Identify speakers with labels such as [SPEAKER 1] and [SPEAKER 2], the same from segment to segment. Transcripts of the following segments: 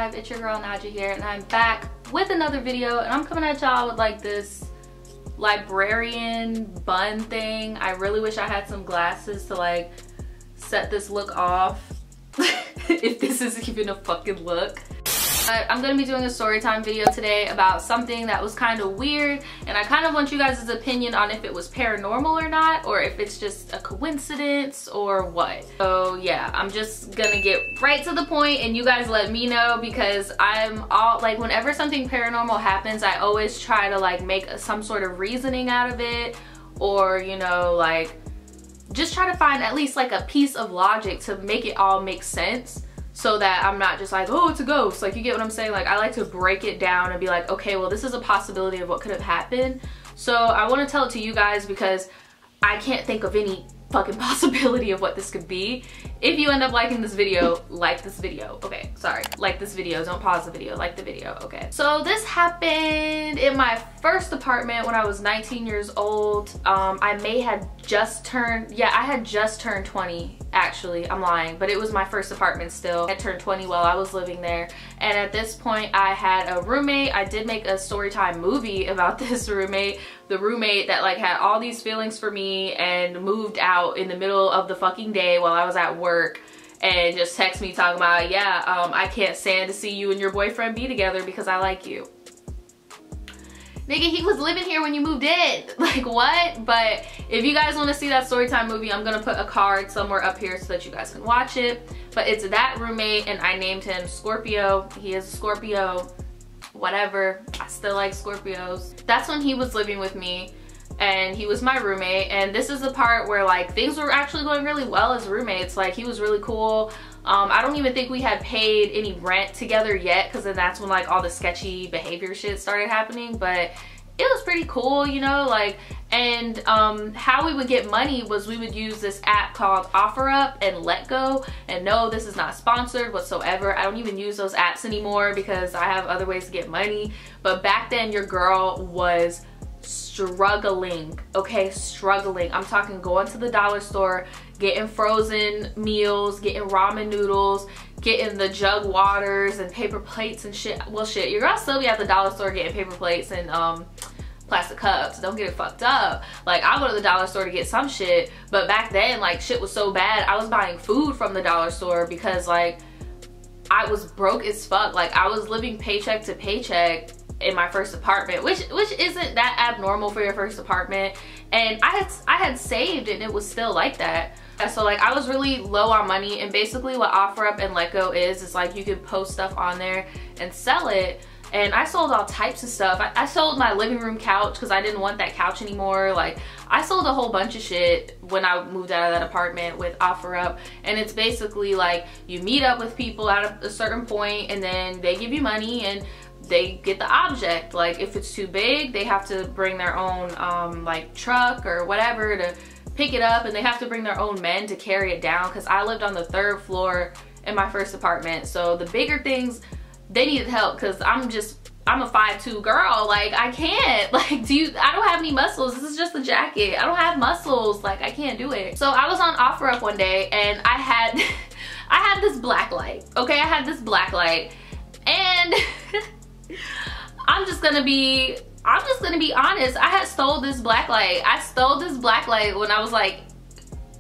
[SPEAKER 1] Live. It's your girl Nadja here, and I'm back with another video, and I'm coming at y'all with like this librarian bun thing. I really wish I had some glasses to like set this look off if this is even a fucking look. I'm gonna be doing a story time video today about something that was kind of weird, and I kind of want you guys' opinion on if it was paranormal or not, or if it's just a coincidence or what. So yeah, I'm just gonna get right to the point and you guys let me know, because I'm all like, whenever something paranormal happens, I always try to like make some sort of reasoning out of it, or you know, like just try to find at least like a piece of logic to make it all make sense, so that I'm not just like, oh, it's a ghost. Like, you get what I'm saying? Like, I like to break it down and be like, okay, well, this is a possibility of what could have happened. So I want to tell it to you guys because I can't think of any fucking possibility of what this could be. If you end up liking this video, like this video. Okay, sorry. Like this video. Don't pause the video. Like the video. Okay. So this happened in my first apartment when I was 19 years old. I had just turned 20 actually. I'm lying, but it was my first apartment still. I turned 20 while I was living there, and at this point I had a roommate. I did make a Storytime movie about this roommate, the roommate that like had all these feelings for me and moved out in the middle of the fucking day while I was at work and just text me talking about, yeah, I can't stand to see you and your boyfriend be together because I like you. Nigga, he was living here when you moved in. Like, what? But if you guys want to see that Storytime movie, I'm going to put a card somewhere up here so that you guys can watch it. But it's that roommate, and I named him Scorpio. He is a Scorpio. Whatever. I still like Scorpios. That's when he was living with me, and he was my roommate. And this is the part where like things were actually going really well as roommates. Like, he was really cool. I don't even think we had paid any rent together yet, because then that's when like all the sketchy behavior shit started happening. But it was pretty cool, you know, like, and how we would get money was we would use this app called OfferUp and LetGo. And no, this is not sponsored whatsoever. I don't even use those apps anymore because I have other ways to get money. But back then, your girl was struggling, okay? Struggling. I'm talking going to the dollar store, getting frozen meals, getting ramen noodles, getting the jug waters and paper plates and shit. Well, shit, your girl still be at the dollar store getting paper plates and plastic cups. Don't get it fucked up. Like, I go to the dollar store to get some shit, but back then, like, shit was so bad, I was buying food from the dollar store because like I was broke as fuck. Like, I was living paycheck to paycheck in my first apartment, which isn't that abnormal for your first apartment. And I had saved, and it was still like that. So like, I was really low on money, and basically what OfferUp and LetGo is like you could post stuff on there and sell it. And I sold all types of stuff. I sold my living room couch because I didn't want that couch anymore. Like, I sold a whole bunch of shit when I moved out of that apartment with OfferUp. And it's basically like you meet up with people at a certain point, and then they give you money and they get the object. Like, if it's too big, they have to bring their own like truck or whatever to pick it up, and they have to bring their own men to carry it down, because I lived on the 3rd floor in my first apartment. So the bigger things, they needed help, because I'm a 5'2" girl. Like, I can't, like, I don't have any muscles. This is just a jacket. I don't have muscles. Like, I can't do it. So I was on OfferUp one day, and I had this black light. Okay, I had this black light, and I'm just gonna be honest. I had stole this black light. I stole this black light when I was like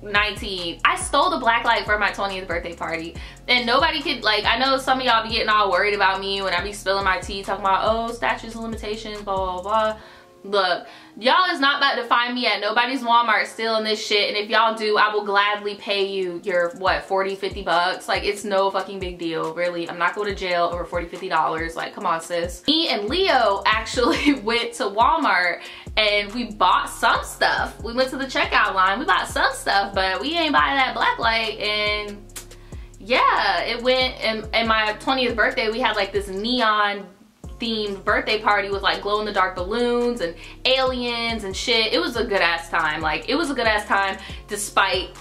[SPEAKER 1] 19. I stole the black light for my 20th birthday party, and nobody could, like, I know some of y'all be getting all worried about me when I be spilling my tea talking about, oh, statutes of limitations, blah blah blah. Look, y'all is not about to find me at nobody's Walmart stealing this shit, and if y'all do, I will gladly pay you your, what, 40, 50 bucks. Like, it's no fucking big deal, really. I'm not going to jail over 40, 50 dollars. Like, come on, sis. Me and Leo actually went to Walmart and we bought some stuff. We went to the checkout line, we bought some stuff, but we ain't buy that black light. And yeah, it went, and my 20th birthday, we had like this neon themed birthday party with like glow in the dark balloons and aliens and shit. It was a good ass time. Like, it was a good ass time, despite,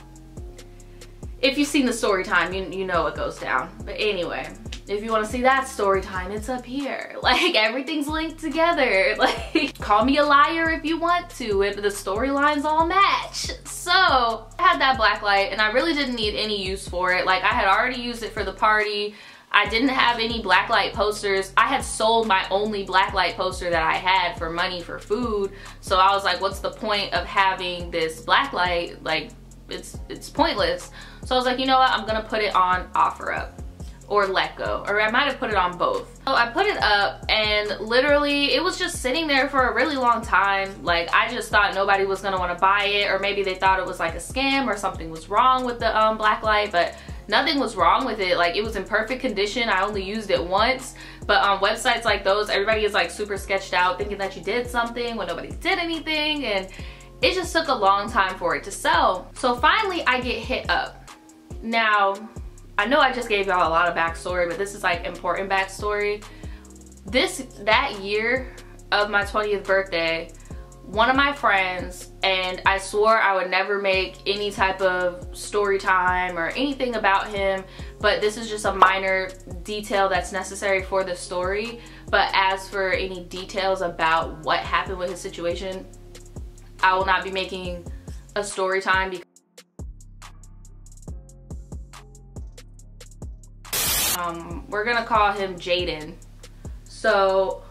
[SPEAKER 1] if you've seen the story time, you know what goes down. But anyway, if you want to see that story time, it's up here. Like, everything's linked together. Like, call me a liar if you want to, if the storylines all match. So I had that black light, and I really didn't need any use for it. Like, I had already used it for the party. I didn't have any blacklight posters. I had sold my only blacklight poster that I had for money for food. So I was like, what's the point of having this blacklight? Like, it's pointless. So I was like, you know what? I'm gonna put it on OfferUp or Let Go, or I might have put it on both. So I put it up, and literally it was just sitting there for a really long time. Like, I just thought nobody was gonna want to buy it, or maybe they thought it was like a scam or something was wrong with the blacklight, but nothing was wrong with it. Like, it was in perfect condition. I only used it once. But on websites like those, everybody is like super sketched out, thinking that you did something when nobody did anything, and it just took a long time for it to sell. So finally I get hit up. Now, I know I just gave y'all a lot of backstory, but this is like important backstory. That year of my 20th birthday, one of my friends, and I swore I would never make any type of story time or anything about him, but this is just a minor detail that's necessary for the story. But as for any details about what happened with his situation, I will not be making a story time because we're gonna call him Jaden. So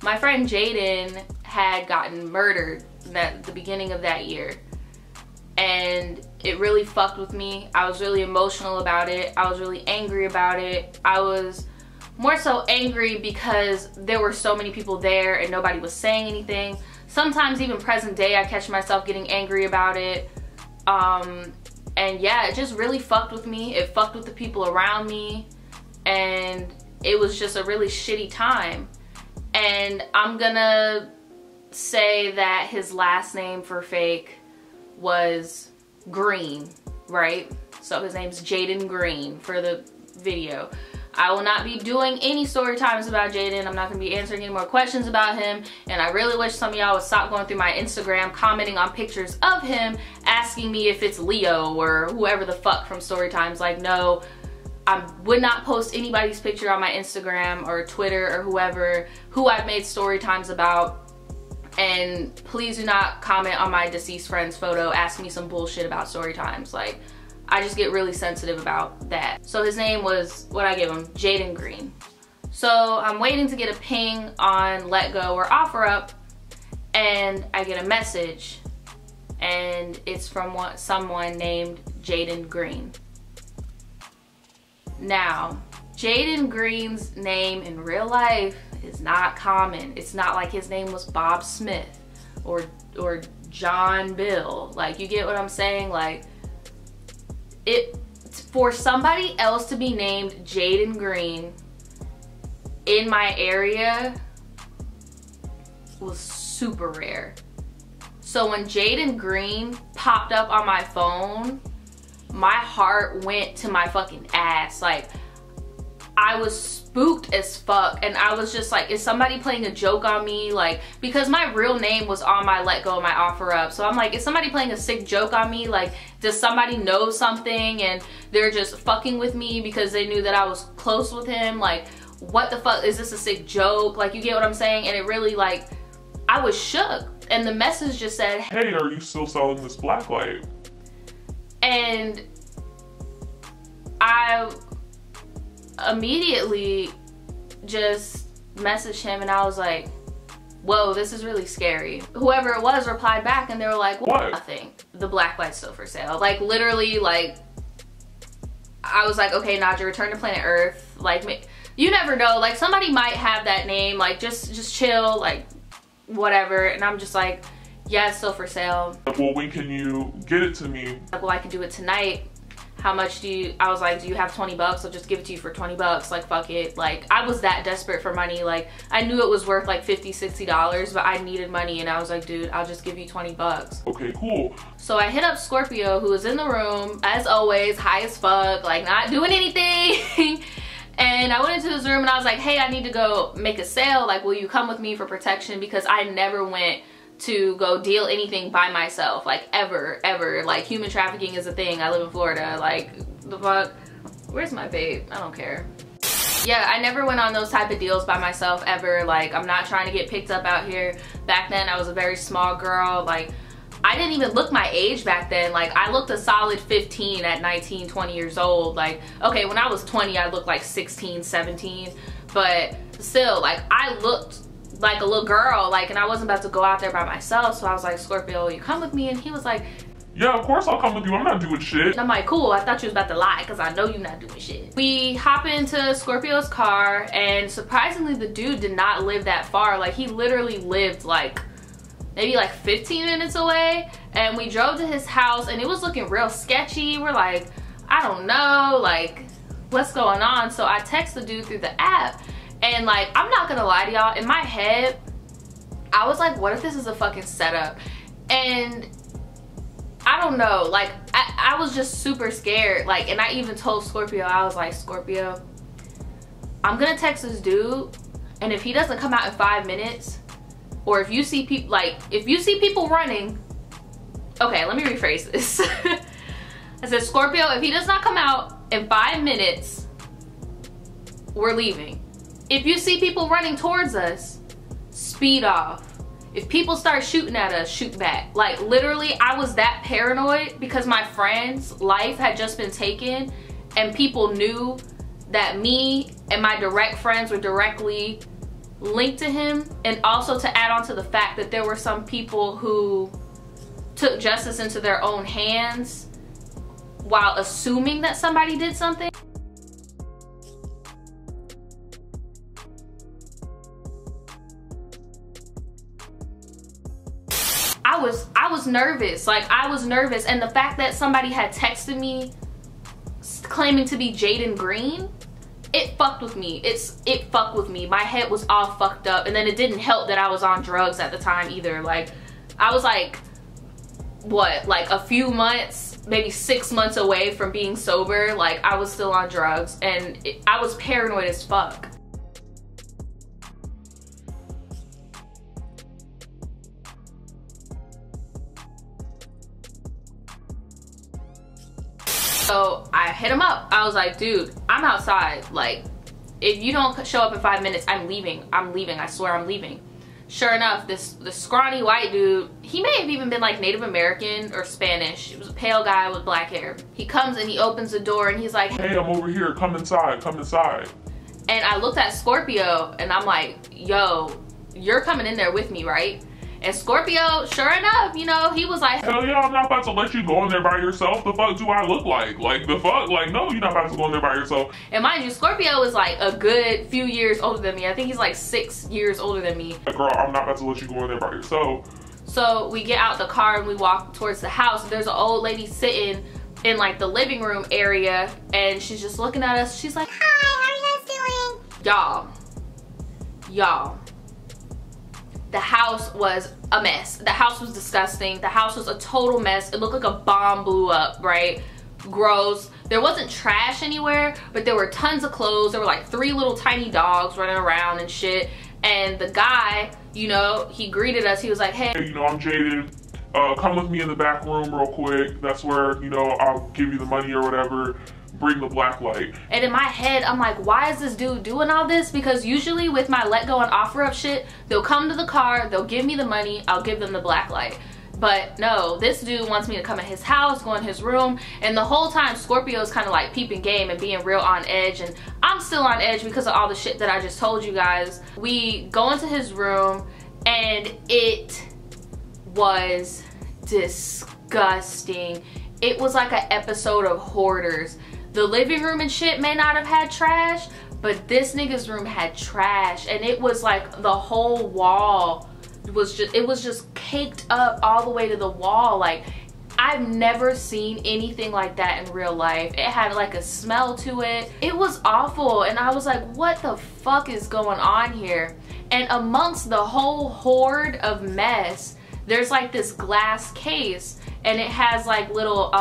[SPEAKER 1] my friend Jaden had gotten murdered at the beginning of that year, and it really fucked with me. I was really emotional about it. I was really angry about it. I was more so angry because there were so many people there and nobody was saying anything. Sometimes even present day I catch myself getting angry about it. And yeah, it just really fucked with me. It fucked with the people around me, and it was just a really shitty time. And I'm gonna say that his last name for fake was Green, right? So his name's Jaden Green for the video. I will not be doing any story times about Jaden. I'm not gonna be answering any more questions about him. And I really wish some of y'all would stop going through my Instagram, commenting on pictures of him, asking me if it's Leo or whoever the fuck from story times. Like, no, I would not post anybody's picture on my Instagram or Twitter or who I've made story times about. And please do not comment on my deceased friend's photo, ask me some bullshit about story times. Like, I just get really sensitive about that. So his name was, what'd I give him? Jaden Green. So I'm waiting to get a ping on Let Go or OfferUp, and I get a message, and it's from someone named Jaden Green. Now, Jaden Green's name in real life is not common. It's not like his name was Bob Smith or John Bill. Like, you get what I'm saying? Like, for somebody else to be named Jaden Green in my area was super rare. So when Jaden Green popped up on my phone, my heart went to my fucking ass. Like, I was spooked as fuck, and I was just like, is somebody playing a joke on me? Like, because my real name was on my Let Go, my OfferUp. So I'm like, is somebody playing a sick joke on me? Like, does somebody know something and they're just fucking with me because they knew that I was close with him? Like, what the fuck, is this a sick joke? Like, you get what I'm saying? And it really, like, I was shook. And the message just said,
[SPEAKER 2] hey, are you still selling this blacklight?
[SPEAKER 1] And I immediately just messaged him, and I was like, whoa, this is really scary. Whoever it was replied back, and they were like,
[SPEAKER 2] what?
[SPEAKER 1] Nothing. The blacklight's still for sale. Like, literally, like, I was like, okay, Nadja, return to planet Earth. Like, you never know. Like, somebody might have that name. Like, just chill. Like, whatever. And I'm just like, yeah, it's still for sale.
[SPEAKER 2] Well, when can you get it to me?
[SPEAKER 1] Like, well, I can do it tonight. How much do you, I was like, do you have 20 bucks? I'll just give it to you for 20 bucks. Like, fuck it. Like, I was that desperate for money. Like, I knew it was worth like $50, $60, but I needed money, and I was like, dude, I'll just give you 20 bucks.
[SPEAKER 2] Okay, cool.
[SPEAKER 1] So I hit up Scorpio, who was in the room, as always, high as fuck, like not doing anything. And I went into his room and I was like, hey, I need to go make a sale. Like, will you come with me for protection? Because I never went to go deal anything by myself, like ever. Like, human trafficking is a thing. I live in Florida. Like, the fuck? Where's my babe? I don't care. Yeah, I never went on those type of deals by myself ever. Like, I'm not trying to get picked up out here. Back then I was a very small girl. Like, I didn't even look my age back then. Like, I looked a solid 15 at 19, 20 years old. Like, okay, when I was 20, I looked like 16, 17. But still, like, I looked like a little girl, like, and I wasn't about to go out there by myself. So I was like, Scorpio, you come with me? And he was like,
[SPEAKER 2] yeah, of course I'll come with you. I'm not doing shit.
[SPEAKER 1] And I'm like, cool, I thought you was about to lie because I know you're not doing shit. We hop into Scorpio's car, and surprisingly, the dude did not live that far. Like, he literally lived like maybe like 15 minutes away. And we drove to his house, and it was looking real sketchy. We're like, I don't know, like, what's going on? So I text the dude through the app, and like, I'm not gonna lie to y'all, in my head, I was like, what if this is a fucking setup? And I don't know, like, I was just super scared. Like, and I even told Scorpio, I was like, Scorpio, I'm gonna text this dude, and if he doesn't come out in 5 minutes, or if you see people, like, if you see people running, okay, let me rephrase this. I said, Scorpio, if he does not come out in 5 minutes, we're leaving. If you see people running towards us, speed off. If people start shooting at us, shoot back. Like, literally, I was that paranoid because my friend's life had just been taken, and people knew that me and my direct friends were directly linked to him. And also to add on to the fact that there were some people who took justice into their own hands while assuming that somebody did something. I was nervous. Like, I was nervous, and the fact that somebody had texted me claiming to be Jaden Green, it fucked with me. It fucked with me. My head was all fucked up, and then it didn't help that I was on drugs at the time either. Like, I was like, what, like a few months, maybe 6 months away from being sober. Like, I was still on drugs, and I was paranoid as fuck. So I hit him up. I was like, dude, I'm outside. Like, if you don't show up in 5 minutes, I'm leaving. I'm leaving. I swear I'm leaving. Sure enough, this scrawny white dude, he may have even been like Native American or Spanish. He was a pale guy with black hair. He comes and he opens the door and he's like,
[SPEAKER 2] hey, I'm over here. Come inside. Come inside.
[SPEAKER 1] And I looked at Scorpio and I'm like, yo, you're coming in there with me, right? And Scorpio, sure enough, you know, he was like,
[SPEAKER 2] hell yeah, I'm not about to let you go in there by yourself. The fuck do I look like? Like, the fuck? Like, no, you're not about to go in there by yourself.
[SPEAKER 1] And mind you, Scorpio is like a good few years older than me. I think he's like 6 years older than me.
[SPEAKER 2] Like, girl, I'm not about to let you go in there by yourself.
[SPEAKER 1] So we get out the car and we walk towards the house. There's an old lady sitting in like the living room area, and she's just looking at us. She's like, hi, how are you guys doing? Y'all. The house was a mess. The house was disgusting. The house was a total mess. It looked like a bomb blew up, right? Gross. There wasn't trash anywhere, but there were tons of clothes. There were like 3 little tiny dogs running around and shit. And the guy, you know, he greeted us. He was like, hey,
[SPEAKER 2] you know, I'm Jaden. Come with me in the back room real quick. That's where, you know, I'll give you the money or whatever. Bring the black light.
[SPEAKER 1] And in my head, I'm like, why is this dude doing all this? Because usually with my let go and offer up shit, they'll come to the car, they'll give me the money, I'll give them the black light. But no, this dude wants me to come in his house, go in his room, and the whole time Scorpio's kind of like peeping game and being real on edge, and I'm still on edge because of all the shit that I just told you guys. We go into his room, and it was disgusting. It was like an episode of Hoarders. The living room and shit may not have had trash, but this nigga's room had trash, and it was like the whole wall was just caked up all the way to the wall. Like, I've never seen anything like that in real life. It had like a smell to it. It was awful, and I was like, what the fuck is going on here? And amongst the whole horde of mess, there's like this glass case, and it has like little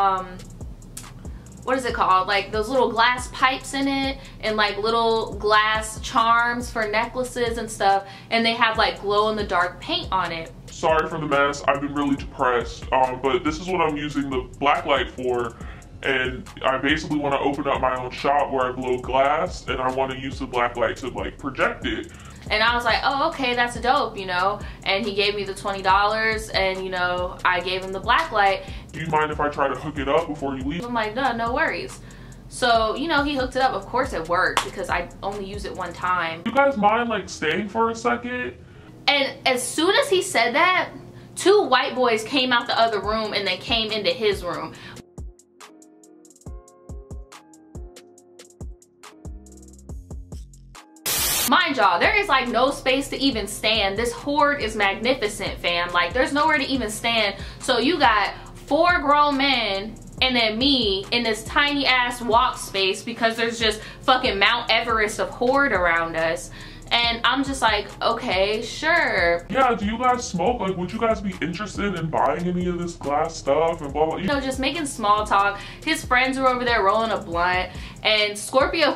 [SPEAKER 1] what is it called? Like those little glass pipes in it, and like little glass charms for necklaces and stuff, and they have like glow in the dark paint on it.
[SPEAKER 2] Sorry for the mess. I've been really depressed, but this is what I'm using the black light for. And I basically want to open up my own shop where I blow glass, and I want to use the black light to like project it.
[SPEAKER 1] And I was like, oh, okay, that's dope, you know? And he gave me the $20 and, you know, I gave him the black light.
[SPEAKER 2] Do you mind if I try to hook it up before you leave?
[SPEAKER 1] I'm like, no worries. So, you know, he hooked it up. Of course it worked because I only used it one time.
[SPEAKER 2] You guys mind like staying for a second?
[SPEAKER 1] And as soon as he said that, 2 white boys came out the other room and they came into his room. Mind y'all, there is like no space to even stand. This horde is magnificent, fam. Like there's nowhere to even stand. So you got 4 grown men and then me in this tiny ass walk space because there's just fucking Mount Everest of horde around us. And I'm just like, okay, sure.
[SPEAKER 2] Yeah, do you guys smoke? Like, would you guys be interested in buying any of this glass stuff and blah, blah, blah?
[SPEAKER 1] You know, just making small talk. His friends were over there rolling a blunt, and Scorpio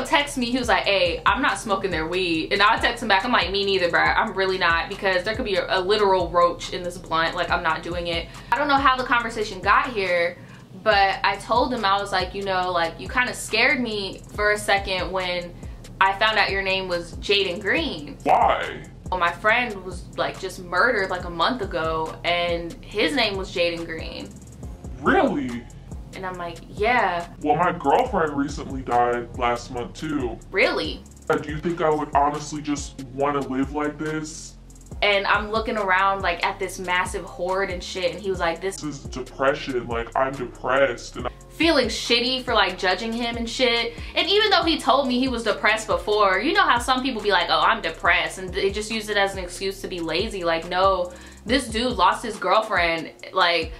[SPEAKER 1] texts me. He was like, hey, I'm not smoking their weed. And I text him back, I'm like, me neither, bro. I'm really not, because there could be a literal roach in this blunt. Like, I'm not doing it. I don't know how the conversation got here, but I told him, I was like, you know, like, you kind of scared me for a second when I found out your name was Jaden Green.
[SPEAKER 2] Why?
[SPEAKER 1] Well, my friend was like just murdered like a month ago and his name was Jaden Green.
[SPEAKER 2] Really?
[SPEAKER 1] And I'm like, yeah.
[SPEAKER 2] Well, my girlfriend recently died last month too.
[SPEAKER 1] Really?
[SPEAKER 2] Do you think I would honestly just want to live like this?
[SPEAKER 1] And I'm looking around like at this massive horde and shit, and he was like, this
[SPEAKER 2] is depression. Like, I'm depressed. And
[SPEAKER 1] feeling shitty for like judging him and shit. And even though he told me he was depressed before, you know how some people be like, oh, I'm depressed, and they just use it as an excuse to be lazy. Like, no, this dude lost his girlfriend, like,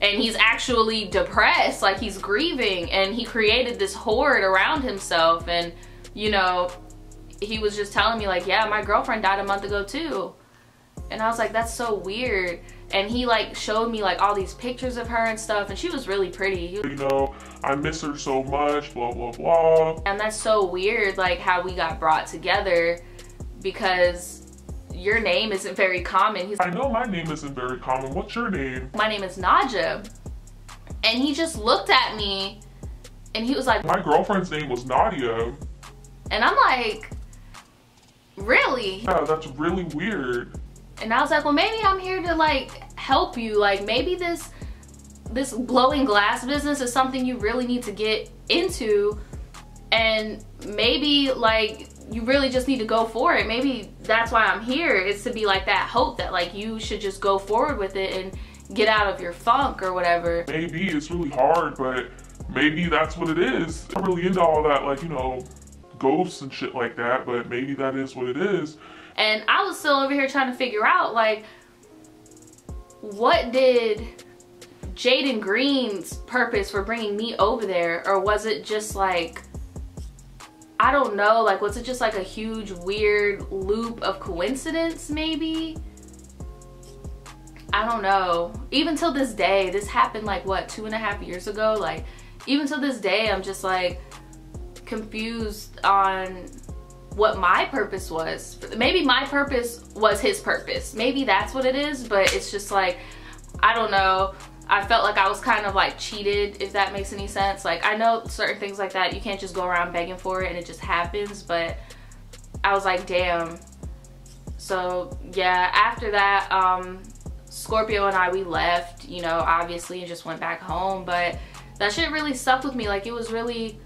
[SPEAKER 1] and he's actually depressed, like he's grieving, and he created this horde around himself. And you know, he was just telling me like, yeah, my girlfriend died a month ago too. And I was like, that's so weird. And he like showed me like all these pictures of her and stuff, and she was really pretty.
[SPEAKER 2] You know, I miss her so much, blah, blah, blah.
[SPEAKER 1] And that's so weird, like how we got brought together, because your name isn't very common. He's like,
[SPEAKER 2] I know my name isn't very common. What's your name?
[SPEAKER 1] My name is Nadja. And he just looked at me and he was like,
[SPEAKER 2] my girlfriend's name was Nadia.
[SPEAKER 1] And I'm like, really?
[SPEAKER 2] Yeah, that's really weird.
[SPEAKER 1] And I was like, well, maybe I'm here to like help you. Like maybe this blowing glass business is something you really need to get into, and maybe like you really just need to go for it. Maybe that's why I'm here, is to be like that hope that like you should just go forward with it and get out of your funk or whatever.
[SPEAKER 2] Maybe it's really hard, but maybe that's what it is. I'm really into all that, like, you know, ghosts and shit like that, but maybe that is what it is.
[SPEAKER 1] And I was still over here trying to figure out, like, what did Jaden Green's purpose for bringing me over there? Or was it just like, I don't know, like, was it just like a huge weird loop of coincidence maybe? I don't know. Even till this day, this happened like, what, 2.5 years ago? Like, even till this day, I'm just like confused on what my purpose was. Maybe my purpose was his purpose. Maybe that's what it is, but it's just like, I don't know. I felt like I was kind of like cheated, if that makes any sense. Like, I know certain things like that, you can't just go around begging for it and it just happens, but I was like, damn. So yeah, after that, Scorpio and I, we left, you know, obviously, and just went back home. But that shit really stuck with me. Like, it was really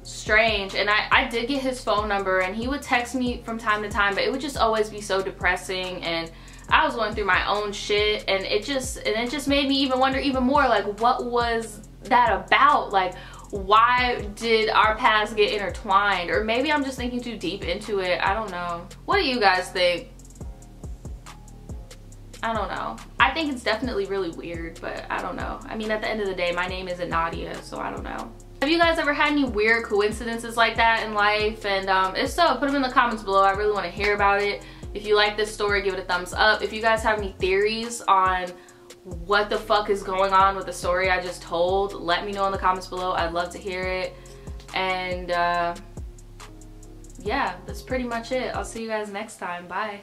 [SPEAKER 1] strange. And I did get his phone number, and he would text me from time to time, but it would just always be so depressing, and I was going through my own shit, and it just made me even wonder even more, like, what was that about? Like, why did our paths get intertwined? Or maybe I'm just thinking too deep into it. I don't know. What do you guys think? I don't know. I think it's definitely really weird, but I don't know. I mean, at the end of the day, my name isn't Nadia, so I don't know. Have you guys ever had any weird coincidences like that in life? And if so, put them in the comments below. I really want to hear about it. If you like this story, give it a thumbs up. If you guys have any theories on what the fuck is going on with the story I just told, let me know in the comments below. I'd love to hear it. And yeah, that's pretty much it. I'll see you guys next time. Bye.